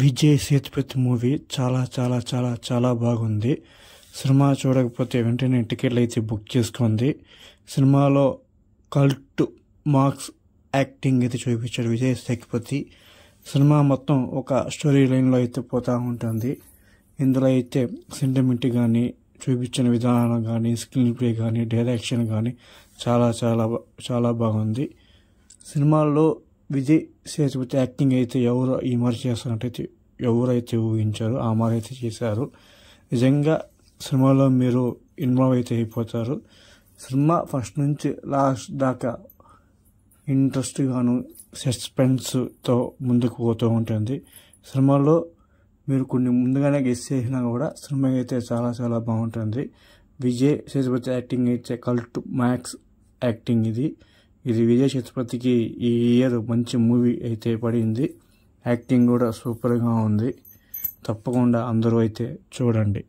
Vijay Sethupathi movie చాలా చాలా చాలా చాలా బాగుంది. సినిమా చూడకపోతే వెంటనే టికెట్లు అయితే బుక్ చేసుకోండి. సినిమాలో కల్ట్ మార్క్స్ యాక్టింగ్ అయితే చూపించాడు విజయ్ సేతుపతి. సినిమా మొత్తం ఒక స్టోరీ లైన్లో అయితే పోతూ ఉంటుంది. ఇందులో అయితే సెంటిమెంట్ కానీ చూపించిన విధానం కానీ స్క్రీన్ ప్లే కానీ డైరెక్షన్ కానీ చాలా చాలా చాలా బాగుంది. సినిమాల్లో విజయ్ సేతుపతి యాక్టింగ్ అయితే ఎవరు ఈ మరి చేస్తారంటే ఎవరైతే ఊహించారో ఆ మరి అయితే చేశారు. నిజంగా సినిమాలో మీరు ఇన్వాల్వ్ అయితే అయిపోతారు. సినిమా ఫస్ట్ నుంచి లాస్ట్ దాకా ఇంట్రెస్ట్గాను సస్పెన్స్తో ముందుకు పోతూ ఉంటుంది. సినిమాలో మీరు కొన్ని ముందుగానే గెస్ చేసినా కూడా సినిమా అయితే చాలా చాలా బాగుంటుంది. విజయ్ సేతుపతి యాక్టింగ్ అయితే కల్ట్ మ్యాక్స్ యాక్టింగ్ ఇది విజయ్ సేతుపతికి ఈ ఇయర్ మంచి మూవీ అయితే పడింది. యాక్టింగ్ కూడా సూపర్గా ఉంది. తప్పకుండా అందరూ అయితే చూడండి.